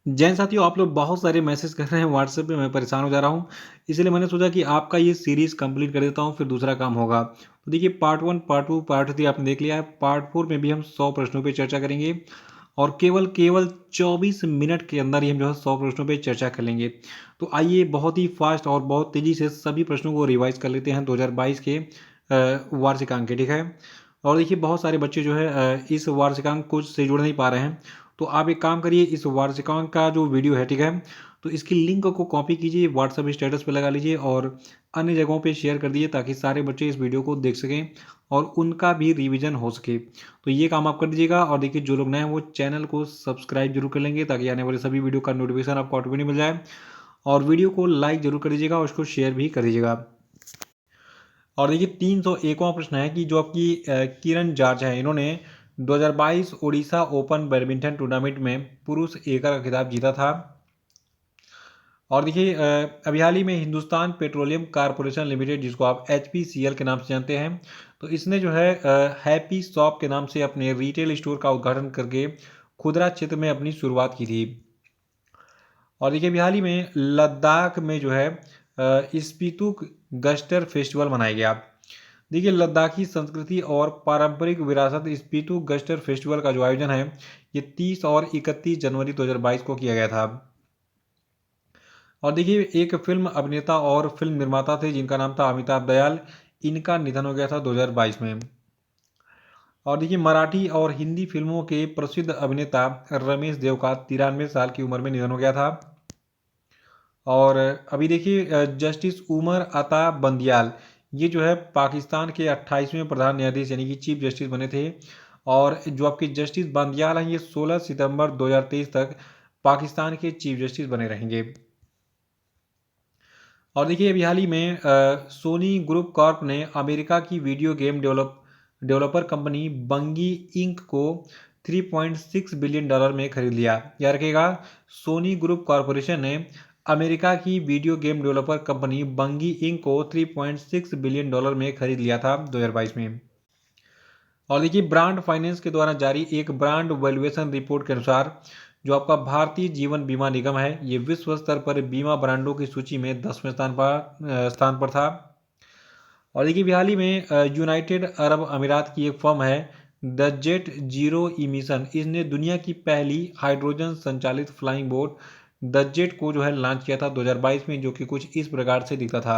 जैन साथियों, आप लोग बहुत सारे मैसेज कर रहे हैं व्हाट्सएप पे, मैं परेशान हो जा रहा हूँ। इसलिए मैंने सोचा कि आपका ये सीरीज़ कंप्लीट कर देता हूँ, फिर दूसरा काम होगा। तो देखिए, पार्ट 1, पार्ट 2, पार्ट 3 आपने देख लिया है। पार्ट 4 में भी हम 100 प्रश्नों पे चर्चा करेंगे और केवल केवल 24 मिनट के अंदर ही हम जो है 100 प्रश्नों पे चर्चा कर लेंगे। तो आइए बहुत ही फास्ट और बहुत तेज़ी से सभी प्रश्नों को रिवाइज़ कर लेते हैं 2022 के वार्षिकांक के, ठीक है? और देखिए, बहुत सारे बच्चे जो है इस वार्षिकांक को से जुड़ नहीं पा रहे हैं। तो आप एक काम करिए, इस वार्षिकांक का जो वीडियो है, ठीक है? तो इसकी लिंक को कॉपी कीजिए, व्हाट्सएप स्टेटस पे लगा लीजिए और अन्य जगहों पे शेयर कर दीजिए ताकि सारे बच्चे इस वीडियो को देख सकें और उनका भी रिवीजन हो सके। तो ये काम आप कर दीजिएगा और देखिए, जो लोग नए हैं वो चैनल को सब्सक्राइब जरूर कर लेंगे ताकि आने वाले सभी वीडियो का नोटिफिकेशन आपको ऑटोमेटिक मिल जाए। और वीडियो को लाइक जरूर कर दीजिएगा और उसको शेयर भी कर दीजिएगा। और देखिए, 301वां प्रश्न है कि जो आपकी किरण जार्ज है, इन्होंने 2022 ओडिशा ओपन बैडमिंटन टूर्नामेंट में पुरुष एकल का खिताब जीता था। और देखिए, अभी हाल ही में हिंदुस्तान पेट्रोलियम कारपोरेशन लिमिटेड, जिसको आप HPCL के नाम से जानते हैं, तो इसने जो है हैप्पी शॉप के नाम से अपने रिटेल स्टोर का उद्घाटन करके खुदरा क्षेत्र में अपनी शुरुआत की थी। और देखिए, अभी हाल ही में लद्दाख में जो है स्पीतुक गस्टर फेस्टिवल मनाया गया। देखिए, लद्दाखी संस्कृति और पारंपरिक विरासत स्पीतु गस्टर फेस्टिवल का जो आयोजन है, ये 30 और 31 जनवरी 2022 को किया गया था। और देखिए, एक फिल्म अभिनेता और फिल्म निर्माता थे जिनका नाम था अमिताभ दयाल, इनका निधन हो गया था 2022 में। और देखिए, मराठी और हिंदी फिल्मों के प्रसिद्ध अभिनेता रमेश देव का 93 साल की उम्र में निधन हो गया था। और अभी देखिए, जस्टिस उमर अता बंदियाल, ये जो है पाकिस्तान के 28वें प्रधान न्यायाधीश यानी कि चीफ जस्टिस बने थे। और जो आपके जस्टिस बंदियाल हैं, ये 16 सितंबर 2023 तक पाकिस्तान के चीफ जस्टिस बने रहेंगे। और देखिए, अभी हाल ही में सोनी ग्रुप कॉर्प ने अमेरिका की video game developer company बंगी ink को $3.6 बिलियन में खरीद लिया। याद रखिएगा, सोनी ग्रुप कॉरपोरेशन ने अमेरिका की video game developer company बंगी ink को $3.6 बिलियन में खरीद लिया था 2022 में। और देखिए, ब्रांड फाइनेंस के द्वारा जारी एक ब्रांड वैल्यूएशन रिपोर्ट के अनुसार जो आपका भारतीय जीवन बीमा निगम है, ये विश्व स्तर पर बीमा ब्रांडों की सूची में 10वें स्थान पर था। और देखिए, हाल ही में यूनाइटेड अरब अमीरात की एक फर्म है द जेट जीरो इमिशन, इसने दुनिया की पहली हाइड्रोजन संचालित फ्लाइंग बोट द जेट को जो है लॉन्च किया था 2022 में, जो कि कुछ इस प्रकार से दिखता था।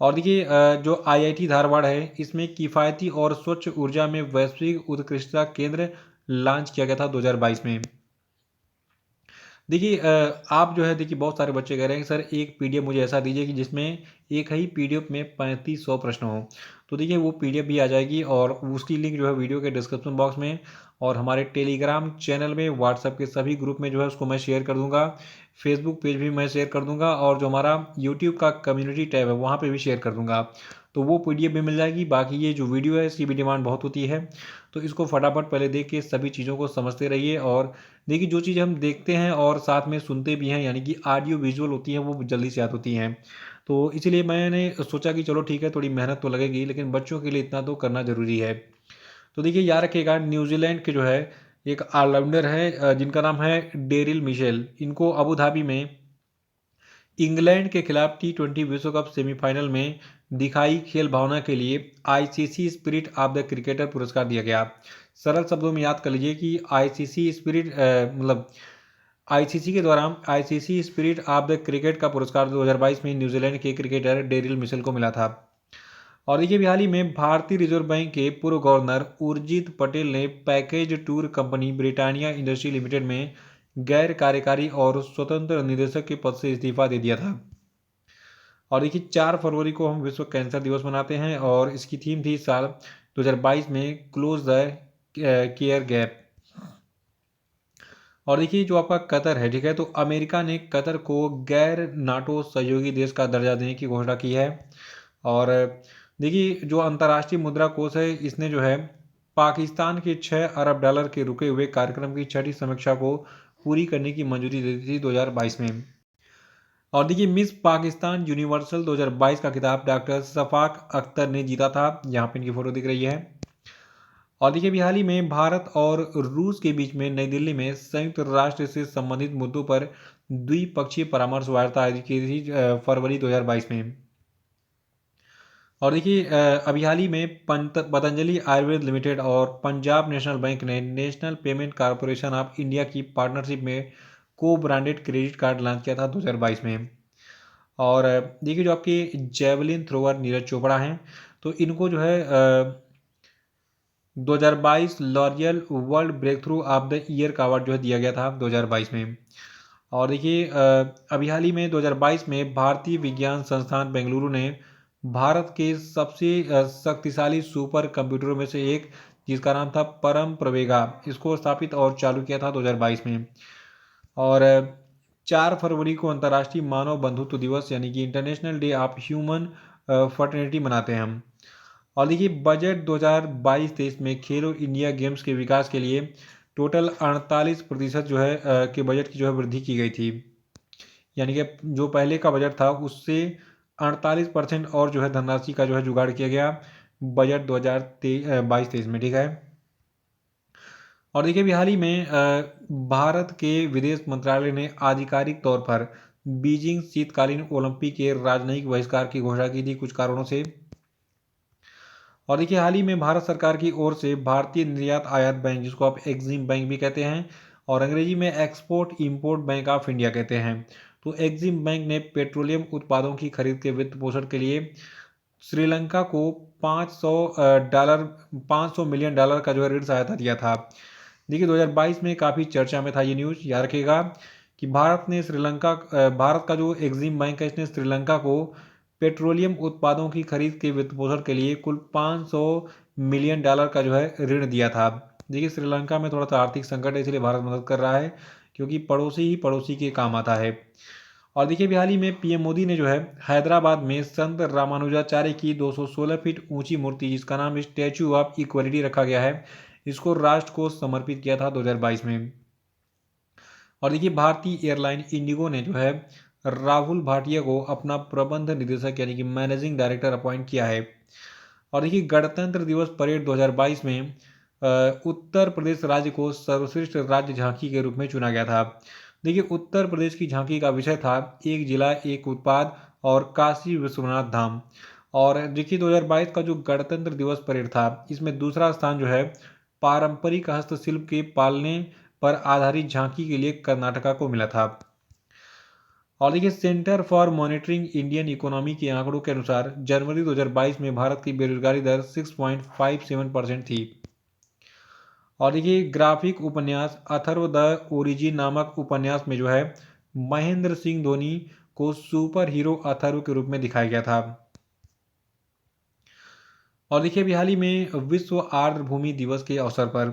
और देखिए, जो IIT धारवाड़ है, इसमें किफ़ायती और स्वच्छ ऊर्जा में वैश्विक उत्कृष्टता केंद्र लॉन्च किया गया था 2022 में। देखिए, आप जो है, देखिए बहुत सारे बच्चे कह रहे हैं कि सर एक PDF मुझे ऐसा दीजिए कि जिसमें एक ही PDF में 3500 प्रश्न हो। तो देखिए, वो PDF भी आ जाएगी और उसकी लिंक जो है वीडियो के डिस्क्रिप्शन बॉक्स में और हमारे टेलीग्राम चैनल में, व्हाट्सएप के सभी ग्रुप में जो है उसको मैं शेयर कर दूंगा। फेसबुक पेज भी मैं शेयर कर दूंगा और जो हमारा यूट्यूब का कम्युनिटी टैब है वहाँ पर भी शेयर कर दूंगा। तो वो PDF भी मिल जाएगी। बाकी ये जो वीडियो है, इसकी भी डिमांड बहुत होती है, तो इसको फटाफट पहले देख के सभी चीज़ों को समझते रहिए। और देखिए, जो चीज़ हम देखते हैं और साथ में सुनते भी हैं, यानी कि ऑडियो विजुअल होती हैं, वो जल्दी से याद होती हैं। तो इसीलिए मैंने सोचा कि चलो ठीक है, थोड़ी मेहनत तो लगेगी लेकिन बच्चों के लिए इतना तो करना ज़रूरी है। तो देखिए, याद रखिएगा, न्यूजीलैंड के जो है एक ऑलराउंडर है जिनका नाम है डेरिल मिशेल, इनको अबू धाबी में इंग्लैंड के खिलाफ T20 विश्व कप सेमीफाइनल में दिखाई खेल भावना के लिए ICC spirit of the cricketer पुरस्कार दिया गया। सरल शब्दों में याद कर लीजिए कि ICC स्पिरिट मतलब ICC के द्वारा ICC spirit of the cricket का पुरस्कार 2022 में न्यूजीलैंड के क्रिकेटर डेरिल मिशेल को मिला था। और देखिए, हाल ही में भारतीय रिजर्व बैंक के पूर्व गवर्नर उर्जित पटेल ने package tour company Britannia industry limited में गैर कार्यकारी और स्वतंत्र निदेशक के पद से इस्तीफा दे दिया था। और देखिए, 4 फरवरी को हम विश्व कैंसर दिवस मनाते हैं और इसकी थीम थी साल 2022 में क्लोज द केयर गैप। और देखिए, जो आपका कतर है, ठीक है, तो अमेरिका ने कतर को गैर नाटो सहयोगी देश का दर्जा देने की घोषणा की है। और देखिए, जो अंतर्राष्ट्रीय मुद्रा कोष है, इसने जो है पाकिस्तान के $6 अरब के रुके हुए कार्यक्रम की छठी समीक्षा को पूरी करने की मंजूरी दे दी थी 2022 में। और देखिए, मिस पाकिस्तान यूनिवर्सल 2022 का खिताब डॉक्टर शफाक अख्तर ने जीता था। यहाँ पे इनकी फोटो दिख रही है। और देखिए अभी हाल ही में भारत और रूस के बीच में नई दिल्ली में संयुक्त राष्ट्र से संबंधित मुद्दों पर द्विपक्षीय परामर्श वार्ता आयोजित की थी फरवरी 2022 में। और देखिए अभी हाल ही में पतंजलि आयुर्वेद लिमिटेड और पंजाब नेशनल बैंक ने national payment corporation of India की पार्टनरशिप में को ब्रांडेड क्रेडिट कार्ड लॉन्च किया था 2022 में। और देखिए जो आपके जेवलिन थ्रोअर नीरज चोपड़ा हैं, तो इनको जो है 2022 L'Oréal world breakthrough of the year का अवार्ड जो है दिया गया था 2022 में। और देखिए अभी हाल ही में 2022 में भारतीय विज्ञान संस्थान बेंगलुरु ने भारत के सबसे शक्तिशाली सुपर कंप्यूटरों में से एक, जिसका नाम था परम प्रवेगा, इसको स्थापित और चालू किया था 2022 में। और 4 फरवरी को अंतर्राष्ट्रीय मानव बंधुत्व दिवस यानी कि international day of human fraternity मनाते हैं हम। और देखिए बजट 2022-23 में खेलो इंडिया गेम्स के विकास के लिए टोटल 48% जो है के बजट की जो है वृद्धि की गई थी। यानी कि जो पहले का बजट था उससे 48% और जो है धनराशि का जो है जुगाड़ किया गया बजट 2022-23 में, ठीक है। और देखिए अभी हाल ही में भारत के विदेश मंत्रालय ने आधिकारिक तौर पर बीजिंग शीतकालीन ओलंपिक के राजनयिक बहिष्कार की घोषणा की थी कुछ कारणों से। और देखिए हाल ही में भारत सरकार की ओर से भारतीय निर्यात आयात बैंक, जिसको आप एक्जिम बैंक भी कहते हैं और अंग्रेजी में export import bank of India कहते हैं, तो एक्जिम बैंक ने पेट्रोलियम उत्पादों की खरीद के वित्त पोषण के लिए श्रीलंका को $500 $500 मिलियन का जो है ऋण सहायता दिया था। देखिए 2022 में काफ़ी चर्चा में था ये न्यूज़, याद रखिएगा कि भारत का जो एक्जिम बैंक है इसने श्रीलंका को पेट्रोलियम उत्पादों की खरीद के वित्त पोषण के लिए कुल $500 मिलियन का जो है ऋण दिया था। देखिए श्रीलंका में थोड़ा सा आर्थिक संकट है, इसलिए भारत मदद कर रहा है, क्योंकि पड़ोसी ही पड़ोसी के काम आता है। और देखिए अभी हाल ही में पीएम मोदी ने जो है हैदराबाद में संत रामानुजाचार्य की 216 फीट ऊंची मूर्ति, जिसका नाम स्टैचू ऑफ इक्वलिटी रखा गया है, इसको राष्ट्र को समर्पित किया था 2022 में। और देखिए भारतीय एयरलाइन इंडिगो ने जो है राहुल भाटिया को अपना प्रबंध निदेशक यानी कि मैनेजिंग डायरेक्टर अपॉइंट किया है। और देखिए गणतंत्र दिवस परेड 2022 में उत्तर प्रदेश राज्य को सर्वश्रेष्ठ राज्य झांकी के रूप में चुना गया था। देखिए उत्तर प्रदेश की झांकी का विषय था एक जिला एक उत्पाद और काशी विश्वनाथ धाम। और देखिए 2022 का जो गणतंत्र दिवस परेड था इसमें दूसरा स्थान जो है पारंपरिक हस्तशिल्प के पालने पर आधारित झांकी के लिए कर्नाटका को मिला था। और देखिए centre for monitoring Indian economy के आंकड़ों के अनुसार जनवरी 2022 में भारत की बेरोजगारी दर 6.57% थी। और देखिए ग्राफिक उपन्यास अथर्व द ओरिजिन नामक उपन्यास में जो है महेंद्र सिंह धोनी को सुपर हीरो अथर्व के रूप में दिखाया गया था। और देखिए अभी हाल ही में विश्व आर्द्र भूमि दिवस के अवसर पर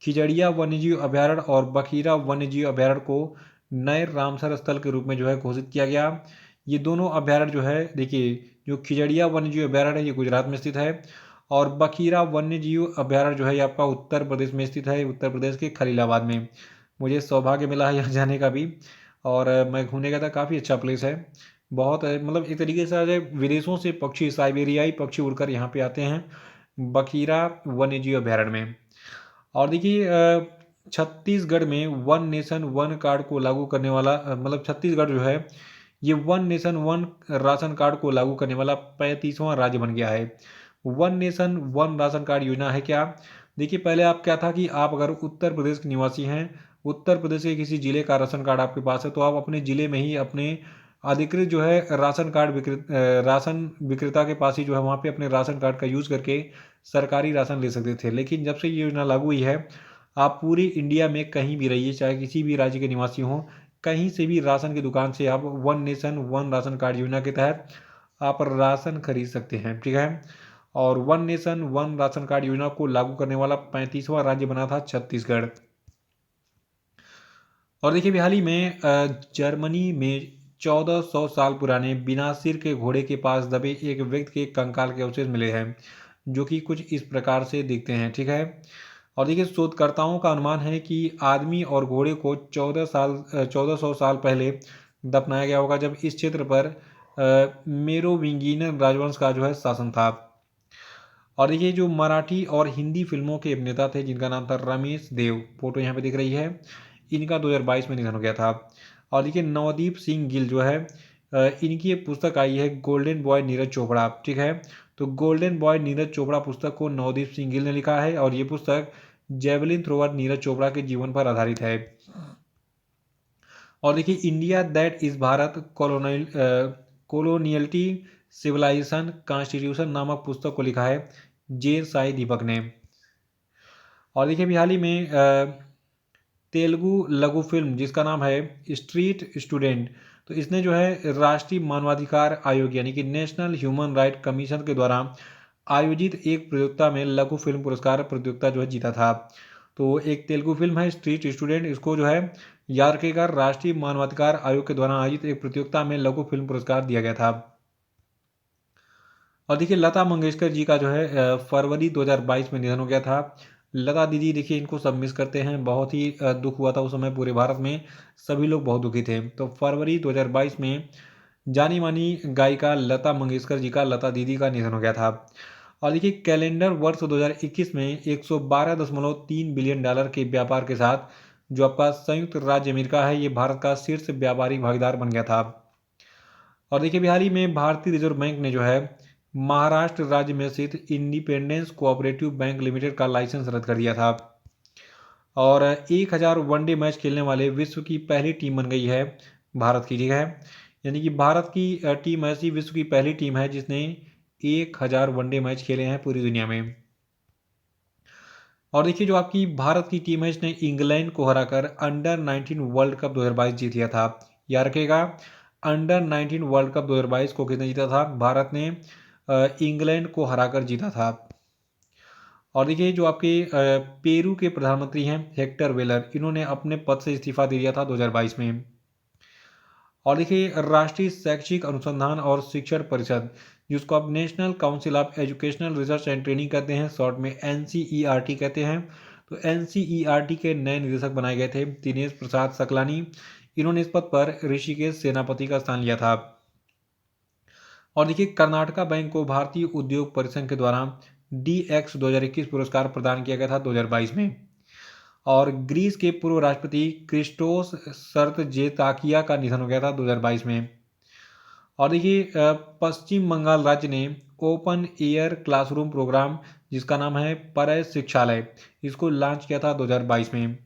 खिजड़िया वन्यजीव अभ्यारण्य और बखीरा वन्यजीव अभ्यारण्य को नए रामसर स्थल के रूप में जो है घोषित किया गया। ये दोनों अभ्यारण्य जो है देखिए, जो खिजड़िया वन्यजीव अभ्यारण्य है ये गुजरात में स्थित है और बखीरा वन्यजीव अभ्यारण्य जो है ये आपका उत्तर प्रदेश में स्थित है, उत्तर प्रदेश के खलीलाबाद में। मुझे सौभाग्य मिला है यहाँ जाने का भी और मैं घूमने गया था, काफ़ी अच्छा प्लेस है। बहुत मतलब एक तरीके से आज विदेशों से पक्षी, साइबेरियाई पक्षी उड़कर यहाँ पे आते हैं बखीरा वन्यजीव अभ्यारण्य में। और देखिए छत्तीसगढ़ में वन नेशन वन कार्ड को लागू करने वाला मतलब छत्तीसगढ़ जो है ये one nation one ration card को लागू करने वाला 35वां राज्य बन गया है। One nation one ration card योजना है क्या? देखिए पहले आप क्या था कि आप अगर उत्तर प्रदेश के निवासी हैं, उत्तर प्रदेश के किसी जिले का राशन कार्ड आपके पास है, तो आप अपने जिले में ही अपने अधिकृत जो है राशन विक्रेता के पास ही जो है वहाँ पे अपने राशन कार्ड का यूज़ करके सरकारी राशन ले सकते थे। लेकिन जब से ये योजना लागू हुई है, आप पूरी इंडिया में कहीं भी रहिए, चाहे किसी भी राज्य के निवासी हों, कहीं से भी राशन की दुकान से आप one nation one ration card योजना के तहत आप राशन खरीद सकते हैं, ठीक है। और one nation one ration card योजना को लागू करने वाला 35वां राज्य बना था छत्तीसगढ़। और देखिए अभी हाल ही में जर्मनी में 1400 साल पुराने बिना सिर के घोड़े के पास दबे एक व्यक्ति के कंकाल के अवशेष मिले हैं, जो कि कुछ इस प्रकार से दिखते हैं, ठीक है। और देखिए शोधकर्ताओं का अनुमान है कि आदमी और घोड़े को 1400 साल पहले दफनाया गया होगा, जब इस क्षेत्र पर मेरोविंगियन राजवंश का जो है शासन था। और देखिए जो मराठी और हिंदी फिल्मों के अभिनेता थे जिनका नाम था रमेश देव, फोटो यहाँ पे दिख रही है, इनका 2022 में निधन हो गया था। और देखिए नवदीप सिंह गिल जो है इनकी एक पुस्तक आई है गोल्डन बॉय नीरज चोपड़ा, ठीक है। तो गोल्डन बॉय नीरज चोपड़ा पुस्तक को नवदीप सिंह गिल ने लिखा है और ये पुस्तक जेवलिन थ्रोअर नीरज चोपड़ा के जीवन पर आधारित है। और देखिए India that is Bharat coloniality civilization constitution नामक पुस्तक को लिखा है जे साई दीपक ने। और देखिए अभी हाल ही में तेलुगु लघु फिल्म जिसका नाम है स्ट्रीट स्टूडेंट, तो इसने जो है राष्ट्रीय मानवाधिकार आयोग यानी कि नेशनल ह्यूमन राइट कमीशन के द्वारा आयोजित एक प्रतियोगिता में लघु फिल्म पुरस्कार प्रतियोगिता जो है जीता था। तो एक तेलुगु फिल्म है स्ट्रीट स्टूडेंट, इसको जो है याद रखिएगा राष्ट्रीय मानवाधिकार आयोग के द्वारा आयोजित एक प्रतियोगिता में लघु फिल्म पुरस्कार दिया गया था। और देखिए लता मंगेशकर जी का जो है फरवरी 2022 में निधन हो गया था। लता दीदी देखिए इनको सब मिस करते हैं, बहुत ही दुख हुआ था उस समय, पूरे भारत में सभी लोग बहुत दुखी थे। तो फरवरी 2022 में जानी मानी गायिका लता मंगेशकर जी का, लता दीदी का निधन हो गया था। और देखिए कैलेंडर वर्ष 2021 में 112.3 बिलियन डॉलर के व्यापार के साथ जो आपका संयुक्त राज्य अमेरिका है ये भारत का शीर्ष व्यापारिक भागीदार बन गया था। और देखिए हाल ही में भारतीय रिजर्व बैंक ने जो है महाराष्ट्र राज्य में स्थित इंडिपेंडेंस कोऑपरेटिव बैंक लिमिटेड का लाइसेंस रद्द कर दिया था। और 1000 वनडे मैच खेलने वाले विश्व की पहली टीम बन गई है भारत की, ठीक है। यानी कि भारत की टीम ऐसी विश्व की पहली टीम है जिसने 1000 वनडे मैच खेले हैं पूरी दुनिया में। और देखिए जो आपकी भारत की टीम है इसने इंग्लैंड को हराकर अंडर 19 वर्ल्ड कप 2022 जीत लिया था। याद रखेगा अंडर 19 वर्ल्ड कप 2022 को किसने जीता था? भारत ने इंग्लैंड को हराकर जीता था। और देखिए जो आपके पेरू के प्रधानमंत्री हैं हेक्टर वेलर, इन्होंने अपने पद से इस्तीफा दे दिया था 2022 में। और देखिए राष्ट्रीय शैक्षिक अनुसंधान और शिक्षण परिषद जिसको आप national council of educational research and training कहते हैं, शॉर्ट में NCERT कहते हैं। तो NCERT के नए निदेशक बनाए गए थे दिनेश प्रसाद सकलानी, इन्होंने इस पद पर ऋषिकेश सेनापति का स्थान लिया था। और देखिए कर्नाटका बैंक को भारतीय उद्योग परिसंघ के द्वारा DX 2021 पुरस्कार प्रदान किया गया था 2022 में। और ग्रीस के पूर्व राष्ट्रपति क्रिस्टोस सर्तजेताकिया का निधन हो गया था 2022 में। और देखिए पश्चिम बंगाल राज्य ने ओपन एयर क्लासरूम प्रोग्राम जिसका नाम है परय शिक्षालय, इसको लॉन्च किया था 2022 में।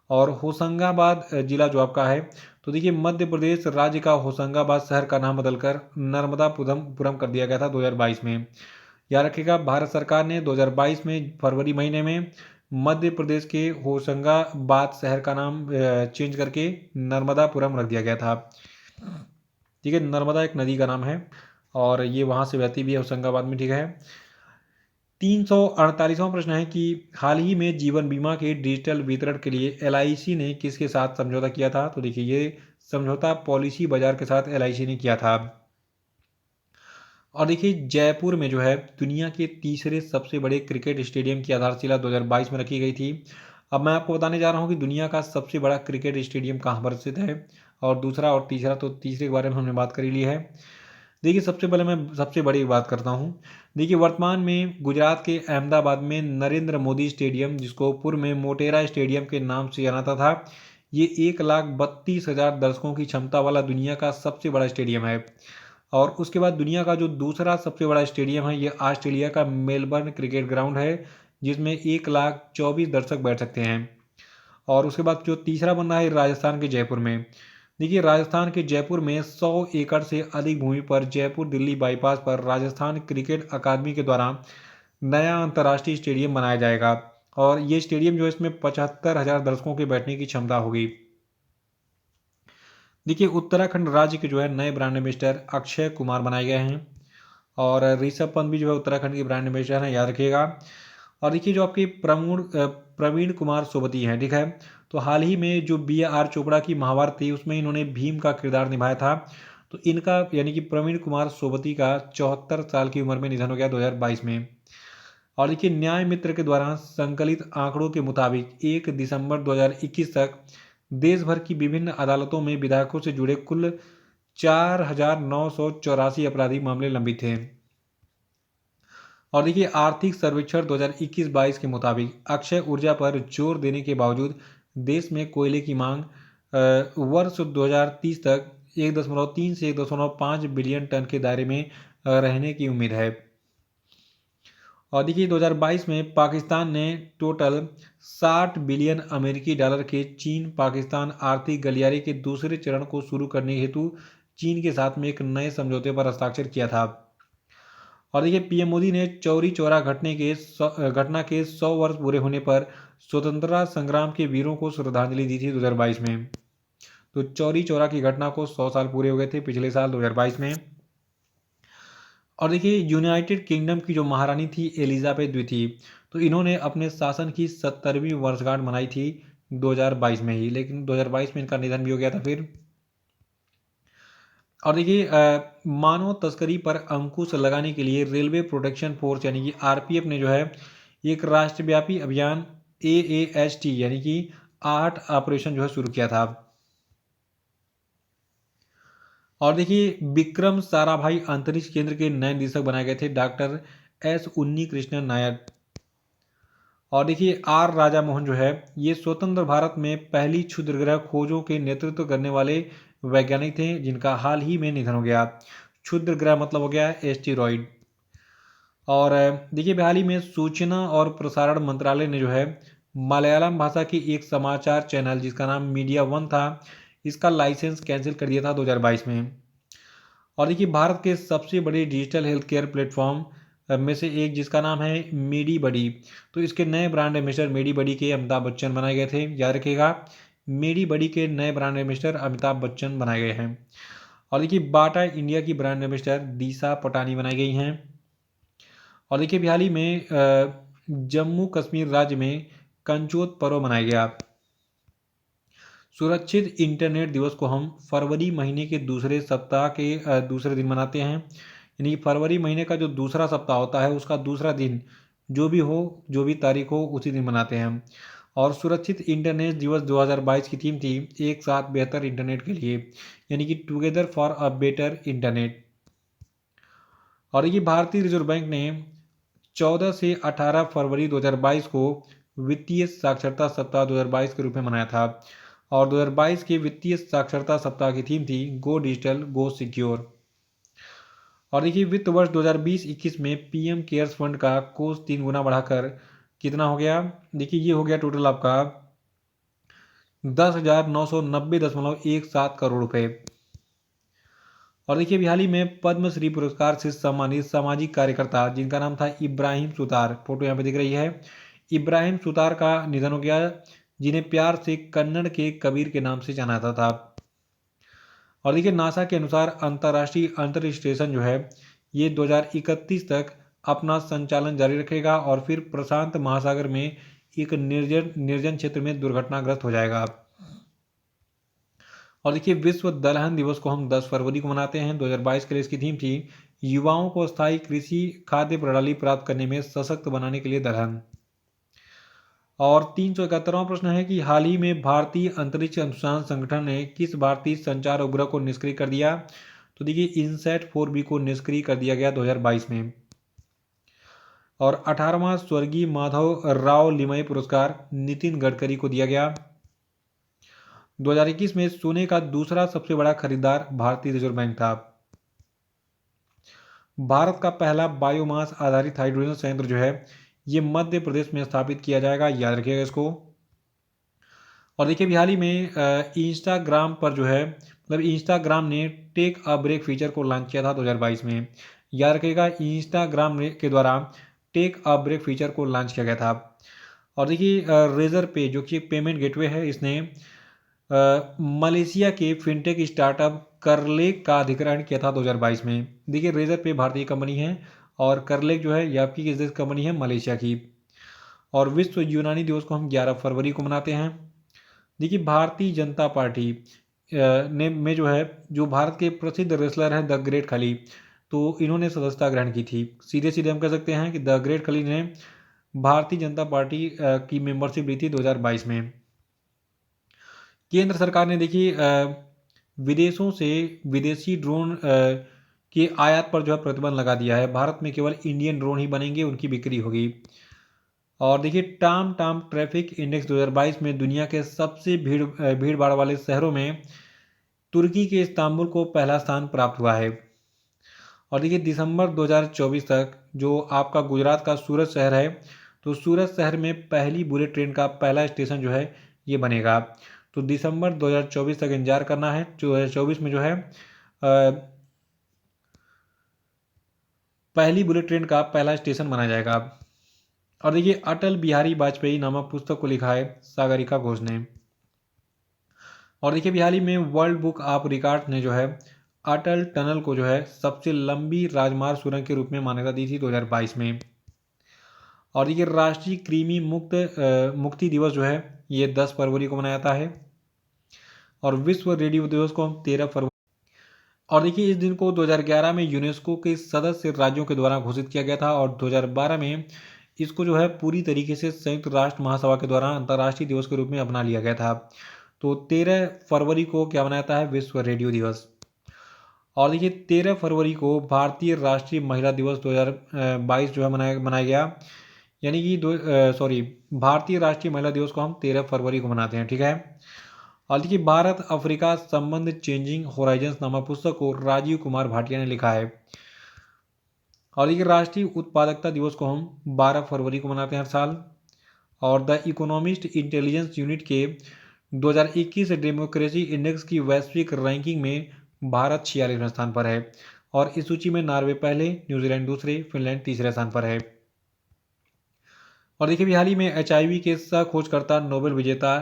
और होशंगाबाद जिला जो आपका है, तो देखिए मध्य प्रदेश राज्य का होशंगाबाद शहर का नाम बदलकर नर्मदापुरम कर दिया गया था 2022 में। याद रखिएगा भारत सरकार ने 2022 में फरवरी महीने में मध्य प्रदेश के होशंगाबाद शहर का नाम चेंज करके नर्मदापुरम रख दिया गया था। ठीक है, नर्मदा एक नदी का नाम है और ये वहाँ से बहती भी है होशंगाबाद में, ठीक है। 348वां प्रश्न है कि हाल ही में जीवन बीमा के डिजिटल वितरण के लिए LIC ने किसके साथ समझौता किया था? तो देखिए ये समझौता पॉलिसी बाजार के साथ LIC ने किया था। और देखिए जयपुर में जो है दुनिया के तीसरे सबसे बड़े क्रिकेट स्टेडियम की आधारशिला 2022 में रखी गई थी। अब मैं आपको बताने जा रहा हूँ कि दुनिया का सबसे बड़ा क्रिकेट स्टेडियम कहाँ पर स्थित है, और दूसरा और तीसरा, तो तीसरे के बारे में हमने बात कर ही ली है। देखिए सबसे पहले मैं सबसे बड़ी बात करता हूँ। देखिए वर्तमान में गुजरात के अहमदाबाद में नरेंद्र मोदी स्टेडियम जिसको पूर्व में मोटेरा स्टेडियम के नाम से जाना था ये 1,32,000 दर्शकों की क्षमता वाला दुनिया का सबसे बड़ा स्टेडियम है। और उसके बाद दुनिया का जो दूसरा सबसे बड़ा स्टेडियम है ये ऑस्ट्रेलिया का मेलबर्न क्रिकेट ग्राउंड है जिसमें 1,24,000 दर्शक बैठ सकते हैं। और उसके बाद जो तीसरा बन रहा है राजस्थान के जयपुर में। देखिए राजस्थान के जयपुर में 100 एकड़ से अधिक भूमि पर जयपुर दिल्ली बाईपास पर राजस्थान क्रिकेट अकादमी के द्वारा नया अंतर्राष्ट्रीय स्टेडियम बनाया जाएगा। और ये स्टेडियम जो है इसमें 75,000 दर्शकों के बैठने की क्षमता होगी। देखिए उत्तराखंड राज्य के जो है नए ब्रांड एम्बेसडर अक्षय कुमार बनाए गए हैं और ऋषभ पंत भी जो है उत्तराखंड के ब्रांड एम्बेसडर हैं, याद रखिएगा। और देखिए जो आपके प्रवीण कुमार सोबती हैं, ठीक है। तो हाल ही में जो BR चोपड़ा की महाभारत थी उसमें इन्होंने भीम का किरदार निभाया था। तो इनका यानी कि प्रवीण कुमार सोबती का 74 साल की उम्र में निधन हो गया 2022 में। और देखिए न्याय मित्र के द्वारा संकलित आंकड़ों के मुताबिक 1 दिसंबर 2021 तक देश भर की विभिन्न अदालतों में विधायकों से जुड़े कुल 4,984 आपराधिक मामले लंबित थे। और देखिए आर्थिक सर्वेक्षण 2021-22 के मुताबिक अक्षय ऊर्जा पर जोर देने के बावजूद देश में कोयले की मांग वर्ष 2030 तक 1.3 से 1.5 बिलियन टन के दायरे में रहने की उम्मीद है। और देखिए 2022 में पाकिस्तान ने टोटल 60 बिलियन अमेरिकी डॉलर के चीन पाकिस्तान आर्थिक गलियारे के दूसरे चरण को शुरू करने हेतु चीन के साथ में एक नए समझौते पर हस्ताक्षर किया था। और देखिए पीएम मोदी ने चौरी चौरा घटना के 100 वर्ष पूरे होने पर स्वतंत्रता संग्राम के वीरों को श्रद्धांजलि दी थी 2022 में। तो चौरी चौरा की घटना को 100 साल पूरे हो गए थे पिछले साल 2022 में। और देखिए यूनाइटेड किंगडम की जो महारानी थी एलिजाबेथ द्वितीय, तो इन्होंने अपने शासन की 70वीं वर्षगांठ मनाई थी 2022 में ही, लेकिन 2022 में इनका निधन भी हो गया था फिर। और देखिए मानव तस्करी पर अंकुश लगाने के लिए रेलवे प्रोटेक्शन फोर्स यानी कि आरपीएफ ने जो है एक राष्ट्रव्यापी अभियान AAST यानी कि 8 ऑपरेशन जो है शुरू किया था। और देखिए विक्रम साराभाई अंतरिक्ष केंद्र के नए निदेशक बनाए गए थे डॉक्टर S उन्नी कृष्णन नायर। और देखिए आर राजा मोहन जो है ये स्वतंत्र भारत में पहली क्षुद्रग्रह खोजों के नेतृत्व करने वाले वैज्ञानिक थे जिनका हाल ही में निधन हो गया। क्षुद्रग्रह मतलब हो गया एस्टेरॉइड। और देखिए हाल ही में सूचना और प्रसारण मंत्रालय ने जो है मलयालम भाषा की एक समाचार चैनल जिसका नाम मीडिया वन था, इसका लाइसेंस कैंसिल कर दिया था 2022 में। और देखिए भारत के सबसे बड़े डिजिटल हेल्थ केयर प्लेटफॉर्म में से एक जिसका नाम है मेडी बडी, तो इसके नए ब्रांड एम्बेसडर मेडी बडी के अमिताभ बच्चन बनाए गए थे। याद रखिएगा मेडी बडी के नए ब्रांड एम्बेसडर अमिताभ बच्चन बनाए गए हैं। और देखिए बाटा इंडिया की ब्रांड एम्बेसडर दिशा पटानी बनाई गई हैं। और देखिए हाल ही में जम्मू कश्मीर राज्य में कंचोत पर्व मनाया गया। सुरक्षित इंटरनेट दिवस को हम फरवरी महीने के दूसरे सप्ताह के दूसरे दिन मनाते हैं, यानी फरवरी महीने का जो दूसरा सप्ताह होता है उसका दूसरा दिन जो भी हो, जो भी तारीख हो, उसी दिन मनाते हैं। और सुरक्षित इंटरनेट दिवस 2022 की थीम थी एक साथ बेहतर इंटरनेट के लिए, यानी कि together for a better internet. और ये भारतीय रिजर्व बैंक ने 14 से 18 फरवरी 2022 को वित्तीय साक्षरता सप्ताह 2022 के रूप में मनाया था। और 2022 के वित्तीय साक्षरता सप्ताह की थीम थी गो डिजिटल गो सिक्योर। और देखिए वित्त वर्ष 2020-21 में पीएम केयर्स फंड का कोष 3 गुना बढ़ाकर कितना हो गया, देखिए ये हो गया टोटल आपका 10,990.17 करोड़ रुपए। और देखिए अभी हाल ही में पद्मश्री पुरस्कार से सम्मानित सामाजिक कार्यकर्ता जिनका नाम था इब्राहिम सुतार, फोटो यहाँ पे दिख रही है, इब्राहिम सुतार का निधन हो गया, जिन्हें प्यार से कन्नड़ के कबीर के नाम से जाना जाता था। और देखिए नासा के अनुसार अंतर्राष्ट्रीय अंतरिक्ष स्टेशन जो है ये 2031 तक अपना संचालन जारी रखेगा और फिर प्रशांत महासागर में एक निर्जन क्षेत्र में दुर्घटनाग्रस्त हो जाएगा। और देखिए विश्व दलहन दिवस को हम 10 फरवरी को मनाते हैं। 2022 के लिए इसकी थीम थी युवाओं को स्थायी कृषि खाद्य प्रणाली प्राप्त करने में सशक्त बनाने के लिए दलहन। और 371वां प्रश्न है कि हाल ही में भारतीय अंतरिक्ष अनुसंधान संगठन ने किस भारतीय संचार उपग्रह को निष्क्रिय कर दिया, तो देखिए इनसैट 4B को निष्क्रिय कर दिया गया 2022 में। और 18वां स्वर्गीय माधव राव लिमये पुरस्कार नितिन गडकरी को दिया गया। 2021 में सोने का दूसरा सबसे बड़ा खरीदार भारतीय रिजर्व बैंक था। भारत का पहला बायोमास आधारित हाइड्रोजन संयंत्र जो है ये मध्य प्रदेश में स्थापित किया जाएगा, याद रखिएगा इसको। और देखिए हाल ही में इंस्टाग्राम पर जो है मतलब इंस्टाग्राम ने टेक अ ब्रेक फीचर को लॉन्च किया था 2022 में, याद रखिएगा इंस्टाग्राम के द्वारा टेक अ ब्रेक फीचर को लॉन्च किया गया था। और देखिए रेजर पे जो कि एक पेमेंट गेटवे है, इसने मलेशिया के फिनटेक स्टार्टअप करलेक का अधिग्रहण किया था 2022 में। देखिए रेजर पे भारतीय कंपनी है और करलेक जो है ये आपकी किस देश कंपनी है, मलेशिया की। और विश्व यूनानी दिवस को हम 11 फरवरी को मनाते हैं। देखिए भारतीय जनता पार्टी ने में जो है जो भारत के प्रसिद्ध रेसलर हैं द ग्रेट खली, तो इन्होंने सदस्यता ग्रहण की थी। सीधे सीधे हम कह सकते हैं कि द ग्रेट खली ने भारतीय जनता पार्टी की मेंबरशिप ली थी 2022 में। केंद्र सरकार ने देखिए विदेशों से विदेशी ड्रोन कि आयात पर जो है प्रतिबंध लगा दिया है। भारत में केवल इंडियन ड्रोन ही बनेंगे, उनकी बिक्री होगी। और देखिए टाम टाम ट्रैफिक इंडेक्स 2022 में दुनिया के सबसे भीड़ भाड़ वाले शहरों में तुर्की के इस्तांबुल को पहला स्थान प्राप्त हुआ है। और देखिए दिसंबर 2024 तक जो आपका गुजरात का सूरत शहर है, तो सूरत शहर में पहली बुलेट ट्रेन का पहला स्टेशन जो है ये बनेगा। तो दिसंबर 2024 तक इंतजार करना है। 2024 में जो है पहली बुलेट ट्रेन का पहला स्टेशन बना जाएगा। और देखिए अटल बिहारी वाजपेयी नामक पुस्तक को लिखा है सागरिका घोष ने। और देखिए हाल ही में वर्ल्ड बुक ऑफ रिकॉर्ड ने जो है अटल टनल को जो है सबसे लंबी राजमार्ग सुरंग के रूप में मान्यता दी थी 2022 में। और देखिए राष्ट्रीय कृमि मुक्ति दिवस जो है ये 10 फरवरी को मनाया जाता है। और विश्व रेडियो दिवस को हम 13 फरवरी। और देखिए इस दिन को 2011 में यूनेस्को के सदस्य राज्यों के द्वारा घोषित किया गया था। और 2012 में इसको जो है पूरी तरीके से संयुक्त राष्ट्र महासभा के द्वारा अंतर्राष्ट्रीय दिवस के रूप में अपना लिया गया था। तो 13 फरवरी को क्या मनाया जाता है, विश्व रेडियो दिवस। और देखिए 13 फरवरी को भारतीय राष्ट्रीय महिला दिवस 2022 जो है मनाया गया। यानी कि भारतीय राष्ट्रीय महिला दिवस को हम 13 फरवरी को मनाते हैं, ठीक है। और देखिए भारत अफ्रीका संबंध चेंजिंग होराइजन्स नामक पुस्तक को राजीव कुमार भाटिया ने लिखा है। और देखिए राष्ट्रीय उत्पादकता दिवस को हम 12 फरवरी को मनाते हैं हर साल। और द इकोनॉमिस्ट इंटेलिजेंस यूनिट के 2021 डेमोक्रेसी इंडेक्स की वैश्विक रैंकिंग में भारत 46वें स्थान पर है। और इस सूची में नॉर्वे पहले, न्यूजीलैंड दूसरे, फिनलैंड तीसरे स्थान पर है। और देखिए हाल ही में HIV के सह खोजकर्ता नोबेल विजेता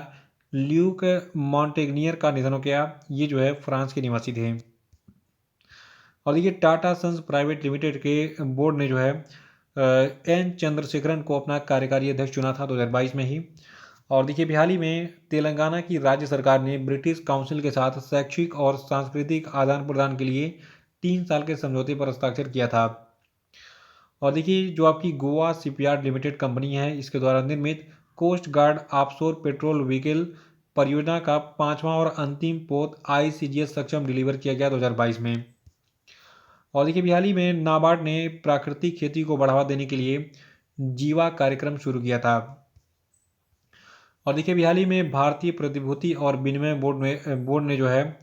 ल्यूक मॉन्टेग्नियर का निधन हो गया। ये जो है फ्रांस के निवासी थे। और देखिए टाटा सन्स प्राइवेट लिमिटेड के बोर्ड ने जो है एन चंद्रशेखरन को अपना कार्यकारी अध्यक्ष चुना था 2022 में ही। और देखिए हाल ही में तेलंगाना की राज्य सरकार ने ब्रिटिश काउंसिल के साथ शैक्षिक और सांस्कृतिक आदान प्रदान के लिए 3 साल के समझौते पर हस्ताक्षर किया था। और देखिए जो आपकी गोवा शिपयार्ड लिमिटेड कंपनी है, इसके द्वारा निर्मित coast guard offshore patrol vehicle परियोजना का 5वां और अंतिम पोत ICGS सक्षम डिलीवर किया गया 2022 में। और देखिए हाल ही में नाबार्ड ने प्राकृतिक खेती को बढ़ावा देने के लिए जीवा कार्यक्रम शुरू किया था। और देखिए हाल ही में भारतीय प्रतिभूति और विनिमय बोर्ड ने जो है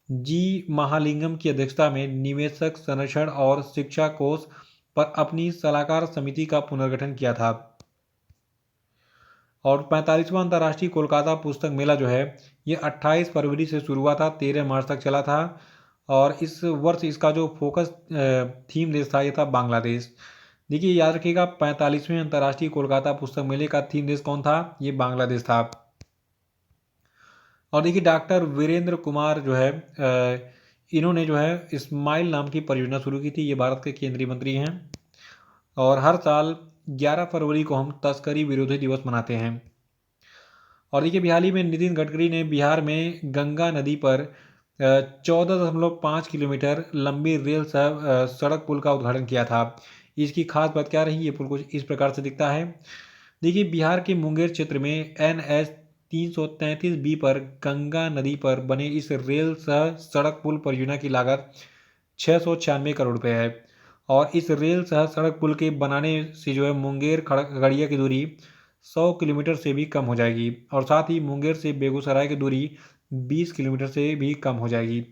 जी महालिंगम की अध्यक्षता में निवेशक संरक्षण और शिक्षा कोष पर अपनी सलाहकार समिति का पुनर्गठन किया था। और 45वां अंतर्राष्ट्रीय कोलकाता पुस्तक मेला जो है ये 28 फरवरी से शुरू हुआ था, 13 मार्च तक चला था। और इस वर्ष इसका जो फोकस थीम देश था ये था बांग्लादेश। देखिए याद रखिएगा 45वें अंतर्राष्ट्रीय कोलकाता पुस्तक मेले का थीम देश कौन था, ये बांग्लादेश था। और देखिए डॉक्टर वीरेंद्र कुमार जो है इन्होंने जो है स्माइल नाम की परियोजना शुरू की थी। ये भारत के केंद्रीय मंत्री हैं। और हर साल 11 फरवरी को हम तस्करी विरोधी दिवस मनाते हैं। और देखिए हाल ही में नितिन गडकरी ने बिहार में गंगा नदी पर 14.5 किलोमीटर लंबी रेल सड़क पुल का उद्घाटन किया था। इसकी खास बात क्या रही, ये पुल कुछ इस प्रकार से दिखता है। देखिए बिहार के मुंगेर क्षेत्र में NH 333B पर गंगा नदी पर बने इस रेल सड़क पुल परियोजना की लागत 696 करोड़ रुपये है। और इस रेल सड़क पुल के बनाने से जो है मुंगेर खगड़िया की दूरी 100 किलोमीटर से भी कम हो जाएगी। और साथ ही मुंगेर से बेगूसराय की दूरी 20 किलोमीटर से भी कम हो जाएगी।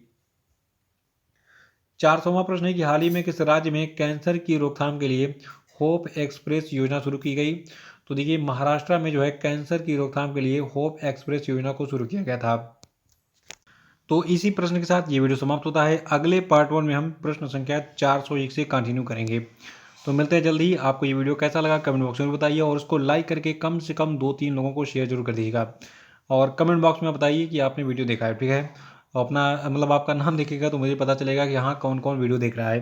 400वां प्रश्न है कि हाल ही में किस राज्य में कैंसर की रोकथाम के लिए होप एक्सप्रेस योजना शुरू की गई। तो देखिए महाराष्ट्र में जो है कैंसर की रोकथाम के लिए होप एक्सप्रेस योजना को शुरू किया गया था। तो इसी प्रश्न के साथ ये वीडियो समाप्त होता है। अगले पार्ट 1 में हम प्रश्न संख्या 401 से कंटिन्यू करेंगे। तो मिलते हैं जल्दी ही। आपको ये वीडियो कैसा लगा कमेंट बॉक्स में बताइए और उसको लाइक करके कम से कम 2-3 लोगों को शेयर जरूर कर दीजिएगा। और कमेंट बॉक्स में बताइए कि आपने वीडियो देखा है, ठीक है। और अपना मतलब आपका नाम देखिएगा तो मुझे पता चलेगा कि हाँ कौन कौन वीडियो देख रहा है।